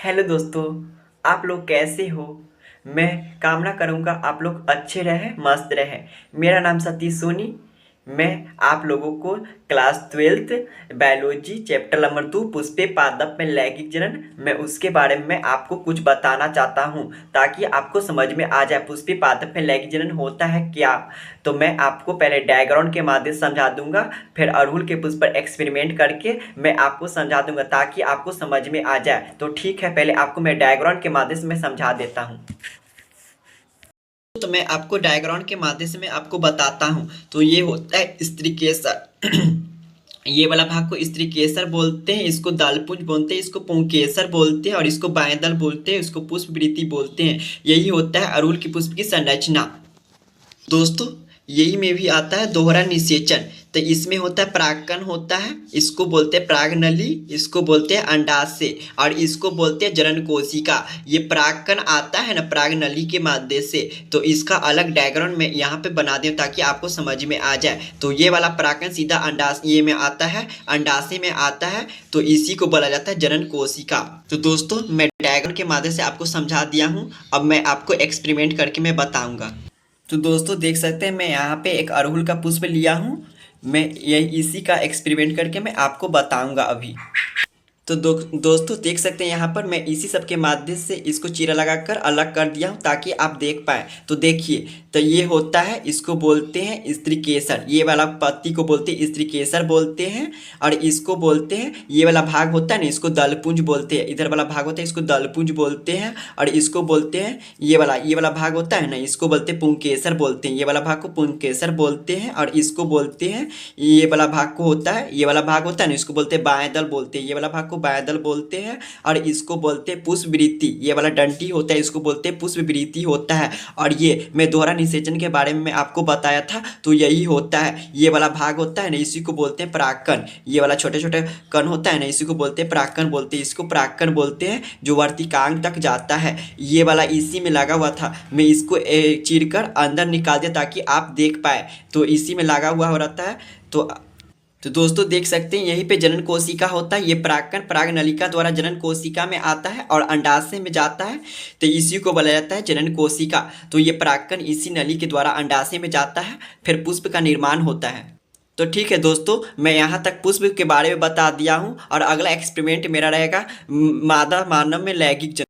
Hello दोस्तों। आप लोग कैसे हो? मैं कामना करूँगा आप लोग अच्छे रहें, मस्त रहें। मेरा नाम सतीश सोनी। मैं आप लोगों को class 12th biology chapter number 2 पुष्पे पादप में लैंगिक जनन, मैं उसके बारे में आपको कुछ बताना चाहता हूँ ताकि आपको समझ में आ जाए पुष्पे पादप में लैंगिक जनन होता है क्या। तो मैं आपको पहले डायग्राम के माध्यम से समझा दूंगा, फिर अड़हुल के पुष्प पर एक्सपेरिमेंट करके मैं आपको समझा दूंगा ताकि आपको समझ में आ जाए। तो ठीक है, पहले आपको मैं डायग्राम के माध्यम से मैं समझा देता हूँ। तो मैं आपको डायग्राम के माध्यम से मैं आपको बताता हूँ। तो ये होता है स्त्री केसर। ये वाला भाग को स्त्री केसर बोलते हैं, इसको दलपुंज बोलते हैं, इसको पुंकेसर बोलते हैं और इसको बाएं बोलते हैं, इसको पुष्पवृत्ति बोलते हैं। यही होता है अड़हुल की पुष्प की संरचना। दोस्तों, यही में भी आता है दोहरा निषेचन। तो इसमें होता है परागकण होता है, इसको बोलते हैं परागनली, इसको बोलते हैं अंडाशय और इसको बोलते हैं जनन कोशिका। ये परागकण आता है ना परागनली के माध्यम से, तो इसका अलग डायग्राम में यहाँ पे बना दें ताकि आपको समझ में आ जाए। तो ये वाला परागकण सीधा अंडाशय में आता है, अंडाशय में आता है, तो इसी को बोला जाता है जनन कोशिका। तो दोस्तों, मैं डायग्राम के माध्यम से आपको समझा दिया हूँ, अब मैं आपको एक्सपेरिमेंट करके मैं बताऊँगा। तो दोस्तों देख सकते हैं, मैं यहाँ पे एक अड़हुल का पुष्प लिया हूँ। मैं यही इसी का एक्सपेरिमेंट करके मैं आपको बताऊंगा अभी। तो दोस्तों देख सकते हैं यहाँ पर मैं इसी सब के माध्यम से इसको चीरा लगाकर अलग कर दिया हूँ ताकि आप देख पाएँ। तो देखिए, तो ये होता है, इसको बोलते हैं स्त्री केसर। ये वाला पत्ती को बोलते हैं स्त्री केसर बोलते हैं और इसको बोलते हैं, ये वाला भाग होता है ना इसको दलपुंज बोलते हैं। इधर वाला भाग होता है इसको दलपुंज बोलते हैं और इसको बोलते हैं, ये वाला भाग होता है ना इसको बोलते हैं पुंकेसर बोलते हैं। ये वाला भाग को पुंकेसर बोलते हैं और इसको बोलते हैं, ये वाला भाग को होता है, ये वाला भाग होता है ना इसको बोलते हैं बाएं दल बोलते हैं। ये वाला भाग को बाएं दल बोलते हैं और इसको बोलते हैं पुष्पवृत्ति। ये वाला डंठी होता है इसको बोलते हैं पुष्पवृत्ति होता है। और ये मैं दोहरा निषेचन के बारे में आपको बताया था, तो यही होता है। ये वाला भाग होता है ना इसी को बोलते हैं परागकण। ये वाला छोटे छोटे कण होता है ना इसी को बोलते हैं परागकण बोलते हैं, इसको परागकण बोलते हैं जो वर्तिकांग तक जाता है। ये वाला इसी में लगा हुआ था, मैं इसको चीर कर अंदर निकाल दिया ताकि आप देख पाए। तो इसी में लगा हुआ हो रहता है। तो दोस्तों देख सकते हैं यहीं पे जनन कोशिका होता है। ये परागकण परागनलिका द्वारा जनन कोशिका में आता है और अंडाशय में जाता है, तो इसी को बोला जाता है जनन कोशिका। तो ये परागकण इसी नली के द्वारा अंडाशय में जाता है, फिर पुष्प का निर्माण होता है। तो ठीक है दोस्तों, मैं यहाँ तक पुष्प के बारे में बता दिया हूँ और अगला एक्सपेरिमेंट मेरा रहेगा मादा मानव में लैंगिक जनन।